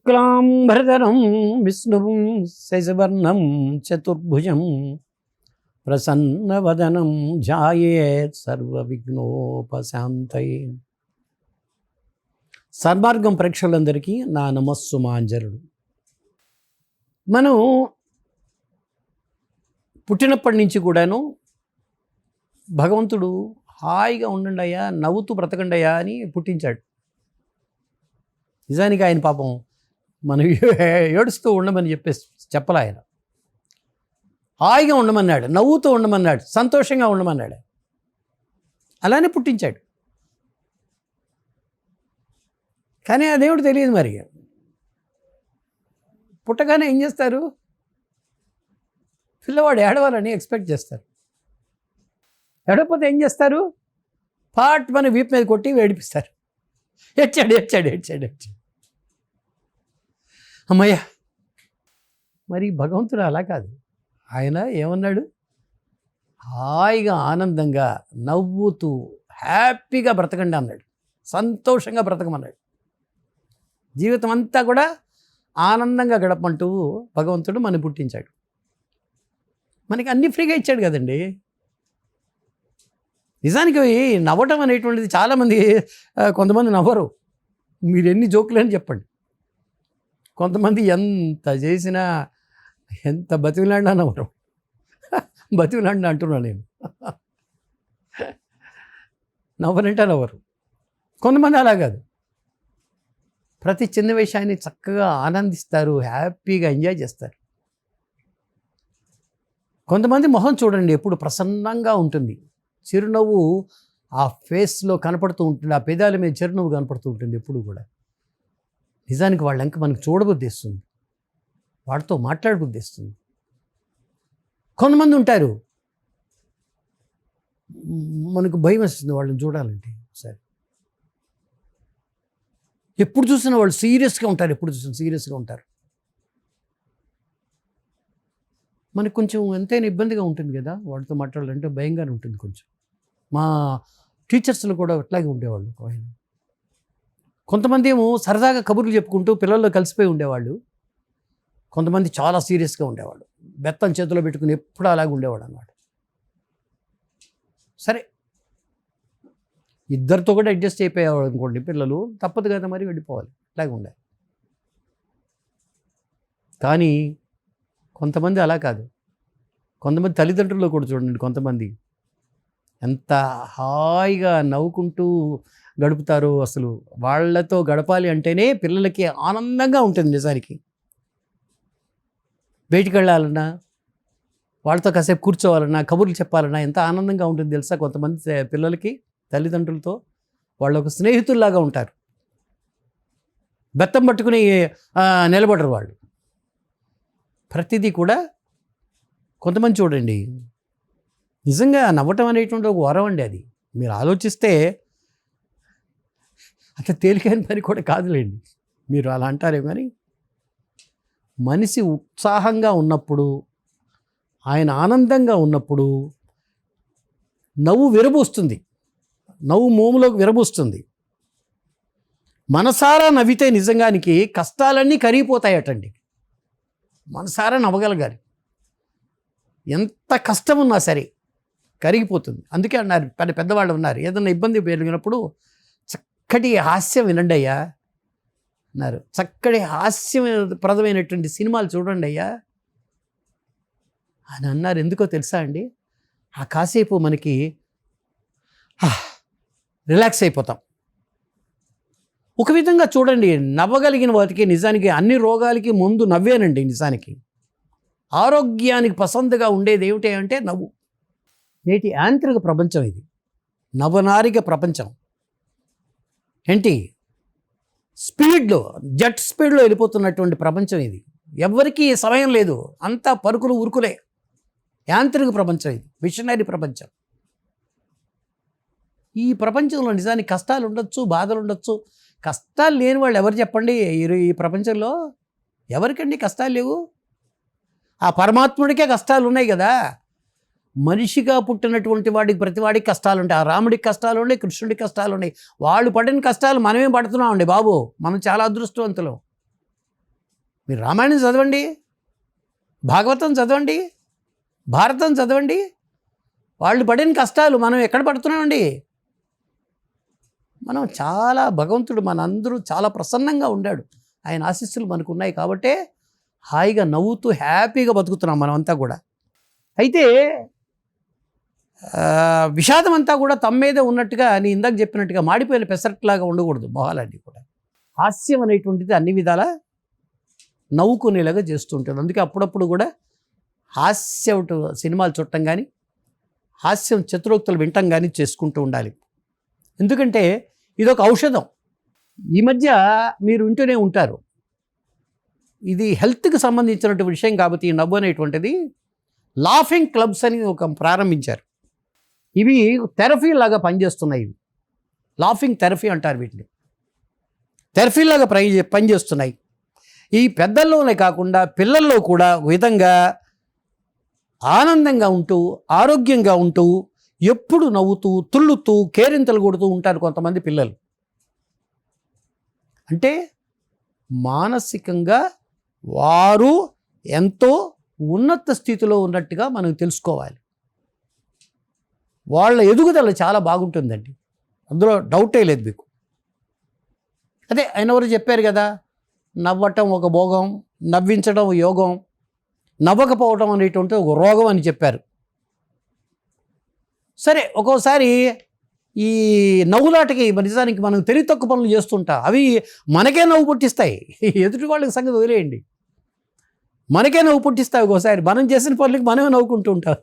శుక్లాంబరధరం విష్ణుం శశివర్ణం చతుర్భుజం ప్రసన్నవదనం ధ్యాయేత్ సర్వవిఘ్నోపశాంతయే. సన్మార్గం ప్రేక్షకులందరికీ నా నమస్సుమాంజలుడు. మనం పుట్టినప్పటి నుంచి కూడాను భగవంతుడు హాయిగా ఉండండి అయ్యా, నవ్వుతూ బ్రతకండి అయ్యా అని పుట్టించాడు. నిజానికి ఆయన పాపం మనం ఏడుస్తూ ఉండమని చెప్పలే. ఆయన హాయిగా ఉండమన్నాడు, నవ్వుతూ ఉండమన్నాడు, సంతోషంగా ఉండమన్నాడు. అలానే పుట్టించాడు. కానీ ఆ దేవుడు తెలియదు మరి. పుట్టగానే ఏం చేస్తారు? పిల్లవాడు ఏడవాలని ఎక్స్పెక్ట్ చేస్తారు. ఏడవకపోతే ఏం చేస్తారు? పాట్ మన వీపు మీద కొట్టి ఏడిపిస్తారు. ఏడ్చాడు. అమ్మయ్య. మరి భగవంతుడు అలా కాదు. ఆయన ఏమన్నాడు? హాయిగా ఆనందంగా నవ్వుతూ హ్యాపీగా బ్రతకండి అన్నాడు. సంతోషంగా బ్రతకమన్నాడు. జీవితం అంతా కూడా ఆనందంగా గడపమంటూ భగవంతుడు మనం పుట్టించాడు. మనకి అన్ని ఫ్రీగా ఇచ్చాడు కదండి. నిజానికి నవ్వటం అనేటువంటిది చాలామంది, కొంతమంది నవ్వరు. మీరు ఎన్ని జోకులని చెప్పండి. కొంతమంది ఎంత చేసినా, ఎంత బతిమిలాడినా నవ్వరు. బతిమిలాడినా అంటున్నాను నేను. నవ్వనంటే నవ్వరు. కొంతమంది అలా కాదు. ప్రతి చిన్న విషయాన్ని చక్కగా ఆనందిస్తారు, హ్యాపీగా ఎంజాయ్ చేస్తారు. కొంతమంది మొహం చూడండి, ఎప్పుడు ప్రసన్నంగా ఉంటుంది. చిరునవ్వు ఆ ఫేస్లో కనపడుతూ ఉంటుంది, ఆ పెదాల మీద చిరునవ్వు కనపడుతూ ఉంటుంది ఎప్పుడు కూడా. నిజానికి వాళ్ళ ఇంకా మనకు చూడబుద్ధిస్తుంది, వాడితో మాట్లాడబుద్ధిస్తుంది. కొంతమంది ఉంటారు, మనకు భయం వస్తుంది వాళ్ళని చూడాలంటే. సరే, ఎప్పుడు చూసినా వాళ్ళు సీరియస్గా ఉంటారు, ఎప్పుడు చూసినా సీరియస్గా ఉంటారు. మనకు కొంచెం ఎంతైనా ఇబ్బందిగా ఉంటుంది కదా వాడితో మాట్లాడాలంటే, భయంగానే ఉంటుంది కొంచెం. మా టీచర్స్లు కూడా అట్లాగే ఉండేవాళ్ళు. కొంతమంది ఏమో సరదాగా కబుర్లు చెప్పుకుంటూ పిల్లల్లో కలిసిపోయి ఉండేవాళ్ళు. కొంతమంది చాలా సీరియస్గా ఉండేవాళ్ళు, బెత్తం చేతిలో పెట్టుకుని ఎప్పుడు అలాగే ఉండేవాడు అన్నమాట. సరే, ఇద్దరితో కూడా అడ్జస్ట్ అయిపోయేవాడు అనుకోండి పిల్లలు, తప్పదు కదా మరి, వెళ్ళిపోవాలి, అలాగే ఉండాలి. కానీ కొంతమంది అలా కాదు. కొంతమంది తల్లిదండ్రుల్లో కూడా చూడండి, కొంతమంది ఎంత హాయిగా నవ్వుకుంటూ గడుపుతారో. అసలు వాళ్ళతో గడపాలి అంటేనే పిల్లలకి ఆనందంగా ఉంటుంది. నిజానికి బయటికి వెళ్ళాలన్నా, వాళ్ళతో కాసేపు కూర్చోవాలన్నా, కబుర్లు చెప్పాలన్నా ఎంత ఆనందంగా ఉంటుంది తెలుసా. కొంతమంది పిల్లలకి తల్లిదండ్రులతో వాళ్ళు ఒక స్నేహితుల్లాగా ఉంటారు. బెత్తం పట్టుకుని నిలబడరు వాళ్ళు. ప్రతిదీ కూడా కొంతమంది చూడండి, నిజంగా నవ్వటం అనేటువంటి ఒక వరం అండి. అది మీరు ఆలోచిస్తే అంత తేలికైన పని కూడా కాదులేండి. మీరు అలా అంటారే, కానీ మనిషి ఉత్సాహంగా ఉన్నప్పుడు, ఆయన ఆనందంగా ఉన్నప్పుడు నవ్వు విరబూస్తుంది, నవ్వు మోములోకి విరబూస్తుంది. మనసారా నవ్వితే నిజంగానికి కష్టాలన్నీ కరిగిపోతాయటండి. మనసారా నవ్వగలగాలి. ఎంత కష్టం ఉన్నా సరే కరిగిపోతుంది. అందుకే అన్నారు, పెద్దవాళ్ళు ఉన్నారు, ఏదన్నా ఇబ్బంది పెరిగినప్పుడు చక్కటి హాస్యం వినండి అయ్యా అన్నారు. చక్కటి హాస్యప్రదమైనటువంటి సినిమాలు చూడండి అయ్యా అని అన్నారు. ఎందుకో తెలుసా అండి, ఆ కాసేపు మనకి రిలాక్స్ అయిపోతాం. ఒక విధంగా చూడండి, నవ్వగలిగిన వాటికి నిజానికి అన్ని రోగాలకి ముందు నవ్వేనండి. నిజానికి ఆరోగ్యానికి పసందుగా ఉండేది ఏమిటి అంటే నవ్వు. నేటి యాంత్రిక ప్రపంచం ఇది, నవనారిక ప్రపంచం. ఏంటి స్పీడ్లో, జెట్ స్పీడ్లో వెళ్ళిపోతున్నటువంటి ప్రపంచం ఇది. ఎవరికీ సమయం లేదు, అంతా పరుకులు ఉరుకులే. యాంత్రిక ప్రపంచం ఇది, మిషనరీ ప్రపంచం. ఈ ప్రపంచంలో నిజానికి కష్టాలు ఉండొచ్చు, బాధలు ఉండొచ్చు. కష్టాలు లేని వాళ్ళు ఎవరు చెప్పండి? ఈ ప్రపంచంలో ఎవరికండి కష్టాలు లేవు? ఆ పరమాత్ముడికే కష్టాలు ఉన్నాయి కదా. మనిషిగా పుట్టినటువంటి వాడికి, ప్రతివాడికి కష్టాలు ఉంటాయి. ఆ రాముడికి కష్టాలు ఉన్నాయి, కృష్ణుడికి కష్టాలు ఉన్నాయి. వాళ్ళు పడిన కష్టాలు మనమే పడుతున్నామండి బాబు. మనం చాలా అదృష్టవంతులం. మీరు రామాయణం చదవండి, భాగవతం చదవండి, భారతం చదవండి. వాళ్ళు పడిన కష్టాలు మనం ఎక్కడ పడుతున్నామండి? మనం చాలా భగవంతుడు మనందరూ చాలా ప్రసన్నంగా ఉండాడు. ఆయన ఆశీస్సులు మనకు ఉన్నాయి కాబట్టే హాయిగా నవ్వుతూ హ్యాపీగా బతుకుతున్నాం మనమంతా కూడా. అయితే విషాదం అంతా కూడా తమ్మేదే ఉన్నట్టుగా నీ ఇందాక చెప్పినట్టుగా మాడిపోయిన పెసరట్లాగా ఉండకూడదు మొహాలన్నీ కూడా. హాస్యం అనేటువంటిది అన్ని విధాలా నవ్వుకునేలాగా చేస్తుంటుంది. అందుకే అప్పుడప్పుడు కూడా హాస్యం సినిమాలు చూడటం కానీ, హాస్యం చతురోక్తులు వినటం కానీ చేసుకుంటూ ఉండాలి. ఎందుకంటే ఇదొక ఔషధం. ఈ మధ్య మీరు వింటూనే ఉంటారు, ఇది హెల్త్కి సంబంధించినటువంటి విషయం కాబట్టి ఈ నవ్వు అనేటువంటిది లాఫింగ్ క్లబ్స్ అని ఒక ప్రారంభించారు. ఇవి థెరపీ లాగా పనిచేస్తున్నాయి. ఇవి లాఫింగ్ థెరపీ అంటారు వీటిని. థెరపీ లాగా పనిచేస్తున్నాయి. ఈ పెద్దల్లోనే కాకుండా పిల్లల్లో కూడా విధంగా ఆనందంగా ఉంటూ ఆరోగ్యంగా ఉంటూ ఎప్పుడు నవ్వుతూ తుళ్ళుతూ కేరింతలు కొడుతూ ఉంటారు కొంతమంది పిల్లలు. అంటే మానసికంగా వారు ఎంతో ఉన్నత స్థితిలో ఉన్నట్టుగా మనం తెలుసుకోవాలి. వాళ్ళ ఎదుగుదల చాలా బాగుంటుందండి, అందులో డౌటే లేదు మీకు. అదే ఆయన ఎవరు చెప్పారు కదా, నవ్వటం ఒక భోగం, నవ్వించడం యోగం, నవ్వకపోవటం అనేటువంటి ఒక రోగం అని చెప్పారు. సరే, ఒక్కోసారి ఈ నవ్వులాటకి నిజానికి మనం తెలివి తక్కువ పనులు చేస్తుంటాం. అవి మనకే నవ్వు పుట్టిస్తాయి. ఎదుటి వాళ్ళకి సంగతి వదిలేయండి, మనకే నవ్వు పుట్టిస్తాయి. ఒక్కోసారి మనం చేసిన పనులకి మనమే నవ్వుకుంటూ ఉంటాం.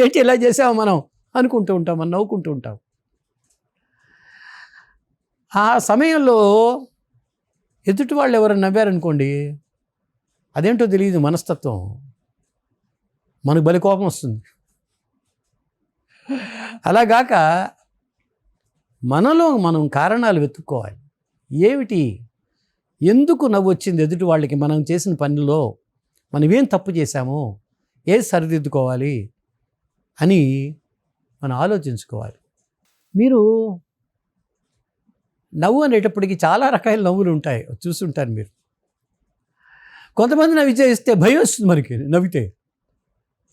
ఏంటి ఇలా చేసామో మనం అనుకుంటూ ఉంటాం, మనం నవ్వుకుంటూ ఉంటాం. ఆ సమయంలో ఎదుటి వాళ్ళు ఎవరైనా నవ్వారనుకోండి, అదేంటో తెలియదు మనస్తత్వం, మనకు బలి కోపం వస్తుంది. అలాగాక మనలో మనం కారణాలు వెతుక్కోవాలి. ఏమిటి, ఎందుకు నవ్వు వచ్చింది ఎదుటి వాళ్ళకి, మనం చేసిన పనిలో మనం ఏం తప్పు చేశామో, ఏది సరిదిద్దుకోవాలి అని మనం ఆలోచించుకోవాలి. మీరు నవ్వు అనేటప్పటికీ చాలా రకాల నవ్వులు ఉంటాయి, చూస్తుంటారు మీరు. కొంతమంది నవ్వి చేస్తే భయం వస్తుంది మనకి నవ్వితే.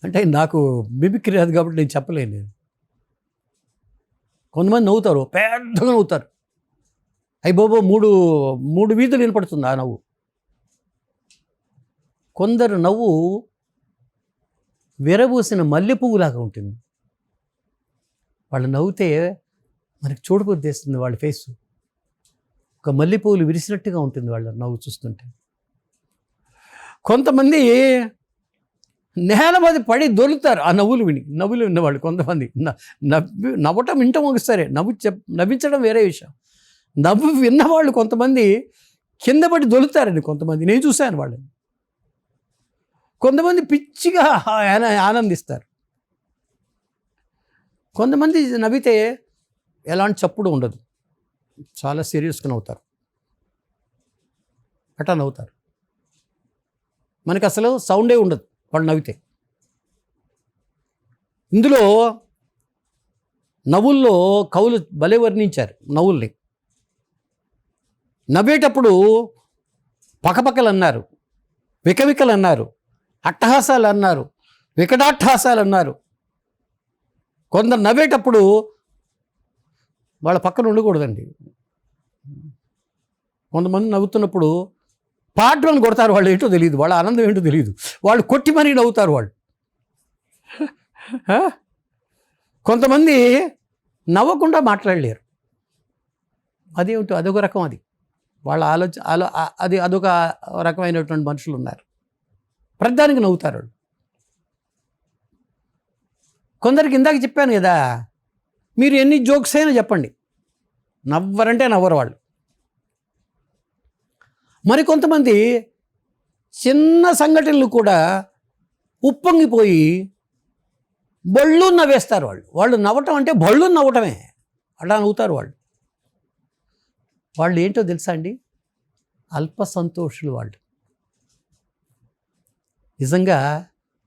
అంటే నాకు మిమిక్రీ రాదు కాబట్టి నేను చెప్పలేను. నేను కొంతమంది నవ్వుతారు, పెద్దగా నవ్వుతారు, అయ్యి బాబో మూడు వీధులు వినపడుతుంది ఆ నవ్వు. కొందరు నవ్వు విరబూసిన మల్లె పువ్వులాగా ఉంటుంది. వాళ్ళు నవ్వుతే మనకి చూడబుద్దేస్తుంది వాళ్ళ ఫేసు, ఒక మల్లె పువ్వులు విరిసినట్టుగా ఉంటుంది వాళ్ళ నవ్వు చూస్తుంటే. కొంతమంది నేల మీద పడి దొరుకుతారు ఆ నవ్వులు విన్నవాళ్ళు. కొంతమంది నవ్వటం వింటాం ఒకసారి, నవ్వించడం వేరే విషయం. నవ్వు విన్నవాళ్ళు కొంతమంది కింద పడి దొరుకుతారండి. కొంతమంది నేను చూశాను వాళ్ళని. కొంతమంది పిచ్చిగా ఆనందిస్తారు. కొంతమంది నవ్వితే ఎలాంటి చప్పుడు ఉండదు, చాలా సీరియస్గా నవ్వుతారు, అట్లా నవ్వుతారు. మనకి అసలు సౌండే ఉండదు వాళ్ళు నవ్వితే. ఇందులో నవ్వుల్లో కవులు భలే వర్ణించారు నవ్వుల్ని. నవ్వేటప్పుడు పకపకలు అన్నారు, వికవికలు అన్నారు, అట్టహాసాలు అన్నారు, వికటాట్టహాసాలు అన్నారు. కొందరు నవ్వేటప్పుడు వాళ్ళ పక్కన ఉండకూడదండి. కొంతమంది నవ్వుతున్నప్పుడు పాటలను కొడతారు, వాళ్ళు ఏంటో తెలియదు, వాళ్ళ ఆనందం ఏంటో తెలియదు, వాళ్ళు కొట్టి మరీ నవ్వుతారు వాళ్ళు. కొంతమంది నవ్వకుండా మాట్లాడలేరు, అదేమిటో అదొక రకం. అది వాళ్ళ అదొక రకమైనటువంటి మనుషులు ఉన్నారు. ప్రతిదానికి నవ్వుతారు వాళ్ళు. కొందరికి ఇందాక చెప్పాను కదా, మీరు ఎన్ని జోక్స్ అయినా చెప్పండి, నవ్వరంటే నవ్వరు వాళ్ళు. మరికొంతమంది చిన్న సంఘటనలు కూడా ఉప్పొంగిపోయి బళ్ళు నవ్వేస్తారు వాళ్ళు నవ్వటం అంటే బళ్ళు నవ్వటమే, అలా నవ్వుతారు వాళ్ళు. వాళ్ళు ఏంటో తెలుసా అండి, అల్ప సంతోషులు వాళ్ళు. నిజంగా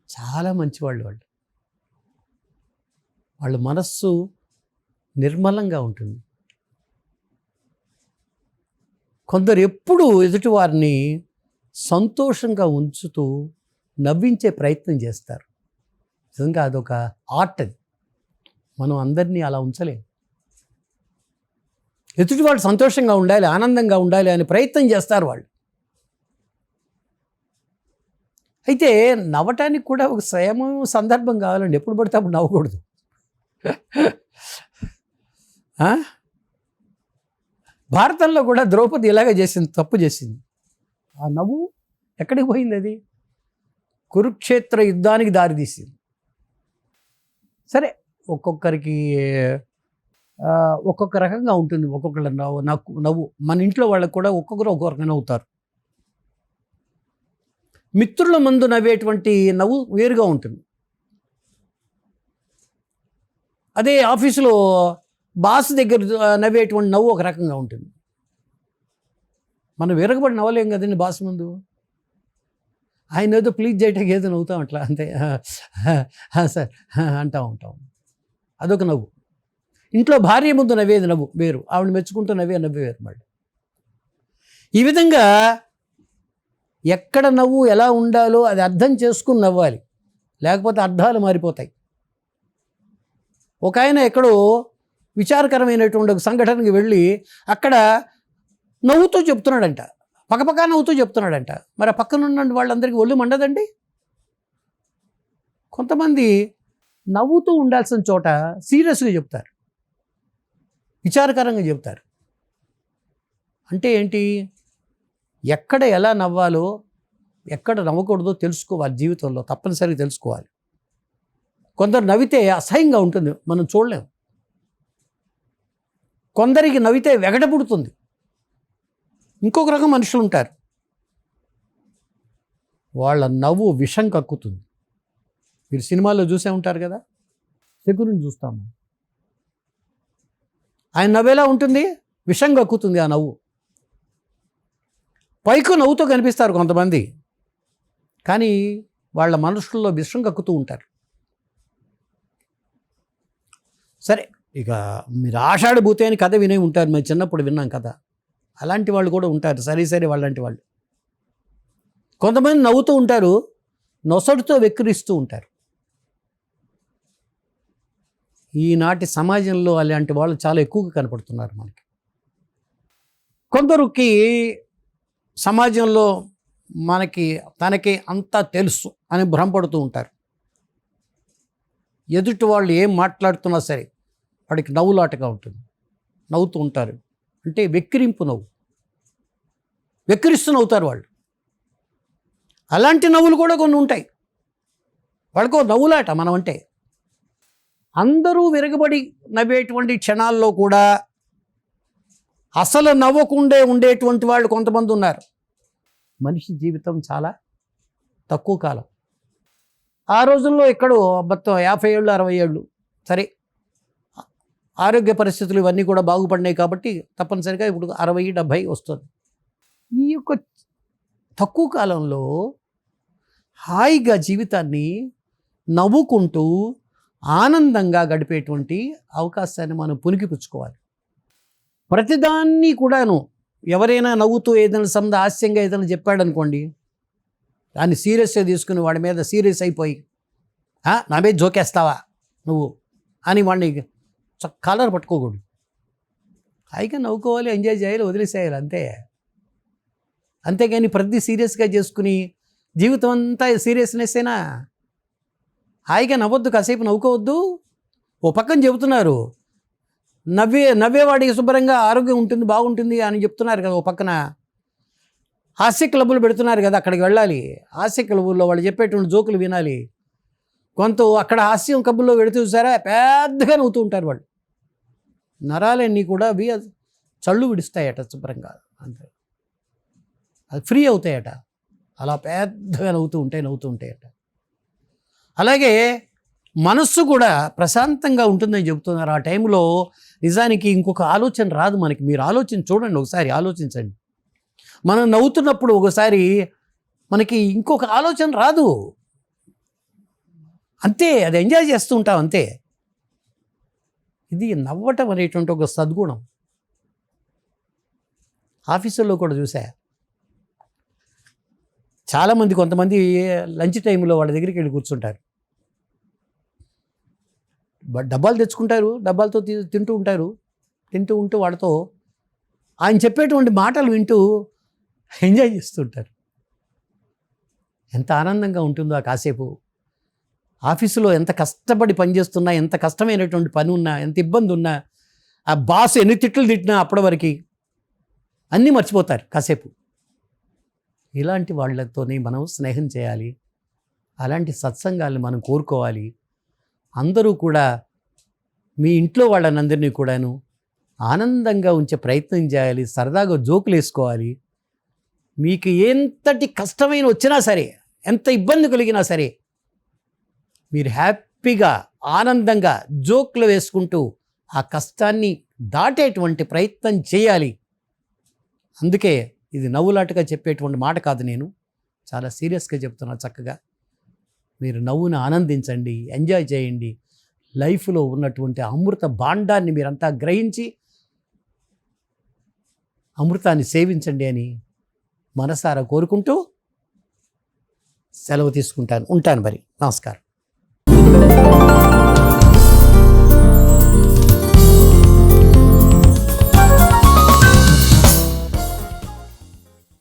చాలా మంచివాళ్ళు వాళ్ళు. వాళ్ళ మనస్సు నిర్మలంగా ఉంటుంది. కొందరు ఎప్పుడు ఎదుటివారిని సంతోషంగా ఉంచుతూ నవ్వించే ప్రయత్నం చేస్తారు. నిజంగా అదొక ఆర్ట్ అది. మనం అందరినీ అలా ఉంచలేం. ఎదుటివాడు సంతోషంగా ఉండాలి, ఆనందంగా ఉండాలి అని ప్రయత్నం చేస్తారు వాళ్ళు. అయితే నవ్వటానికి కూడా ఒక సమయం సందర్భం కావాలండి. ఎప్పుడు పడితే అప్పుడు నవ్వకూడదు. భారతంలో కూడా ద్రౌపది ఇలాగే చేసింది, తప్పు చేసింది. ఆ నవ్వు ఎక్కడికి పోయింది? అది కురుక్షేత్ర యుద్ధానికి దారితీసింది. సరే, ఒక్కొక్కరికి ఒక్కొక్క రకంగా ఉంటుంది. ఒక్కొక్కళ్ళ నవ్వు మన ఇంట్లో వాళ్ళకు కూడా ఒక్కొక్కరు ఒక్కొక్క రకంగా నవ్వుతారు. మిత్రుల ముందు నవ్వేటువంటి నవ్వు వేరుగా ఉంటుంది. అదే ఆఫీసులో బాస్ దగ్గర నవ్వేటువంటి నవ్వు ఒక రకంగా ఉంటుంది. మనం విరగబడి నవ్వలేం కదండి బాస్ ముందు. ఆయన ఏదో ప్లీజ్ చేయటానికి ఏదో నవ్వుతాం అట్లా, అంతే. సార్ అంటూ ఉంటాం. అదొక నవ్వు. ఇంట్లో భార్య ముందు నవ్వేది నవ్వు వేరు, ఆవిడ మెచ్చుకుంటూ నవ్వే వేరు మళ్ళీ. ఈ విధంగా ఎక్కడ నవ్వు ఎలా ఉండాలో అది అర్థం చేసుకుని నవ్వాలి, లేకపోతే అర్థాలు మారిపోతాయి. ఒక ఆయన ఎక్కడో విచారకరమైనటువంటి ఒక సంఘటనకి వెళ్ళి అక్కడ నవ్వుతూ చెప్తున్నాడంట, పక్కపక్క నవ్వుతూ చెప్తున్నాడంట. మరి ఆ పక్కన ఉన్న వాళ్ళందరికీ ఒళ్ళు మండదండి? కొంతమంది నవ్వుతూ ఉండాల్సిన చోట సీరియస్గా చెప్తారు, విచారకరంగా చెప్తారు. అంటే ఏంటి? ఎక్కడ ఎలా నవ్వాలో, ఎక్కడ నవ్వకూడదో తెలుసుకోవాలి. జీవితంలో తప్పనిసరిగా తెలుసుకోవాలి. కొందరు నవ్వితే అసహ్యంగా ఉంటుంది, మనం చూడలేం. కొందరికి నవ్వితే వెగట పుడుతుంది. ఇంకొక రకం మనుషులు ఉంటారు, వాళ్ళ నవ్వు విషం కక్కుతుంది. మీరు సినిమాల్లో చూసే ఉంటారు కదా, శకుని చూస్తాము. ఆయన నవ్వేలా ఉంటుంది, విషం కక్కుతుంది ఆ నవ్వు. పైకి నవ్వుతో కనిపిస్తారు కొంతమంది, కానీ వాళ్ళ మనసుల్లో విషం కక్కుతూ ఉంటారు. సరే, ఇక మీరు ఆషాఢ భూతే అని కథ వినే ఉంటారు, మేము చిన్నప్పుడు విన్నాం కథ. అలాంటి వాళ్ళు కూడా ఉంటారు, సరే వాళ్ళంటి వాళ్ళు. కొంతమంది నవ్వుతూ ఉంటారు, నొసడుతో వెక్కిరిస్తూ ఉంటారు. ఈనాటి సమాజంలో అలాంటి వాళ్ళు చాలా ఎక్కువగా కనపడుతున్నారు మనకి. కొందరికి సమాజంలో తనకి అంతా తెలుసు అని భ్రమపడుతూ ఉంటారు. ఎదుటి వాళ్ళు ఏం మాట్లాడుతున్నా సరే వాడికి నవ్వులాటగా ఉంటుంది, నవ్వుతూ ఉంటారు. అంటే వెక్కిరింపు నవ్వు, వెక్కిరిస్తూ నవ్వుతారు వాళ్ళు. అలాంటి నవ్వులు కూడా కొన్ని ఉంటాయి, వాళ్ళకో నవ్వులాట. మనం అంటే అందరూ విరగబడి నవ్వేటువంటి క్షణాల్లో కూడా అసలు నవ్వకుండే ఉండేటువంటి వాళ్ళు కొంతమంది ఉన్నారు. మనిషి జీవితం చాలా తక్కువ కాలం. ఆ రోజుల్లో ఎక్కడో మొత్తం 50 ఏళ్ళు 60 ఏళ్ళు, సరే ఆరోగ్య పరిస్థితులు ఇవన్నీ కూడా బాగుపడినాయి కాబట్టి తప్పనిసరిగా ఇప్పుడు 60-70 వస్తుంది. ఈ యొక్క తక్కువ కాలంలో హాయిగా జీవితాన్ని నవ్వుకుంటూ ఆనందంగా గడిపేటువంటి అవకాశాన్ని మనం పుణికిపుచ్చుకోవాలి. ప్రతిదాన్ని కూడాను ఎవరైనా నవ్వుతూ ఏదైనా హాస్యంగా ఏదైనా చెప్పాడనుకోండి, దాన్ని సీరియస్గా తీసుకుని వాడి మీద సీరియస్ అయిపోయి నా మీద జోకేస్తావా నువ్వు అని వాడిని కాలర్ పట్టుకోకూడదు. హాయిగా నవ్వుకోవాలి, ఎంజాయ్ చేయాలి, వదిలేసేయాలి, అంతే. అంతేగాని ప్రతి సీరియస్గా చేసుకుని జీవితం అంతా సీరియస్నెస్సేనా? హాయిగా నవ్వొద్దు, కాసేపు నవ్వుకోవద్దు. ఓ పక్కన చెబుతున్నారు, నవ్వేవాడికి శుభ్రంగా ఆరోగ్యం ఉంటుంది, బాగుంటుంది అని చెప్తున్నారు కదా. ఓ పక్కన హాస్య క్లబ్బులు పెడుతున్నారు కదా, అక్కడికి వెళ్ళాలి. హాస్య క్లబ్బుల్లో వాళ్ళు చెప్పేటువంటి జోకులు వినాలి. అక్కడ హాస్యం క్లబ్బుల్లో పెడుతూ చూసారా, పెద్దగా నవ్వుతూ ఉంటారు వాళ్ళు. నరాలన్నీ కూడా చళ్ళు విడుస్తాయట శుభ్రంగా, అంతే. అది ఫ్రీ అవుతాయట, అలా పెద్దగా నవ్వుతూ ఉంటాయట. అలాగే మనస్సు కూడా ప్రశాంతంగా ఉంటుందని చెబుతున్నారు. ఆ టైంలో నిజానికి ఇంకొక ఆలోచన రాదు మనకి. మీరు చూడండి, ఒకసారి ఆలోచించండి. మనం నవ్వుతున్నప్పుడు ఒకసారి మనకి ఇంకొక ఆలోచన రాదు, అంతే. అది ఎంజాయ్ చేస్తూ ఉంటాం, అంతే. ఇది నవ్వటం అనేటువంటి ఒక సద్గుణం. ఆఫీసుల్లో కూడా చూసా, చాలామంది కొంతమంది లంచ్ టైంలో వాళ్ళ దగ్గరికి వెళ్ళి కూర్చుంటారు, డబ్బాలు తెచ్చుకుంటారు, డబ్బాలతో తింటూ ఉంటారు. తింటూ ఉంటూ వాళ్ళతో ఆయన చెప్పేటువంటి మాటలు వింటూ ఎంజాయ్ చేస్తుంటారు. ఎంత ఆనందంగా ఉంటుందో ఆ కాసేపు. ఆఫీసులో ఎంత కష్టపడి పనిచేస్తున్నా, ఎంత కష్టమైనటువంటి పని ఉన్నా, ఎంత ఇబ్బంది ఉన్నా, ఆ బాస్ ఎన్ని తిట్లు తిట్టినా అప్పటి వరకు అన్నీ మర్చిపోతారు కాసేపు. ఇలాంటి వాళ్ళతోనే మనం స్నేహం చేయాలి, అలాంటి సత్సంగాల్ని మనం కోరుకోవాలి. అందరూ కూడా మీ ఇంట్లో వాళ్ళనందరినీ కూడాను ఆనందంగా ఉంచే ప్రయత్నం చేయాలి, సరదాగా జోకులు వేసుకోవాలి. మీకు ఎంతటి కష్టమైన వచ్చినా సరే, ఎంత ఇబ్బంది కలిగినా సరే, మీరు హ్యాపీగా ఆనందంగా జోకులు వేసుకుంటూ ఆ కష్టాన్ని దాటేటువంటి ప్రయత్నం చేయాలి. అందుకే ఇది నవ్వులాటగా చెప్పేటువంటి మాట కాదు, నేను చాలా సీరియస్గా చెప్తున్నా. చక్కగా మీరు నవ్వును ఆనందించండి, ఎంజాయ్ చేయండి. లైఫ్లో ఉన్నటువంటి అమృత భాండాన్ని మీరంతా గ్రహించి అమృతాన్ని సేవించండి అని మనసారా కోరుకుంటూ సెలవు తీసుకుంటాను. ఉంటాను మరి. నమస్కారం.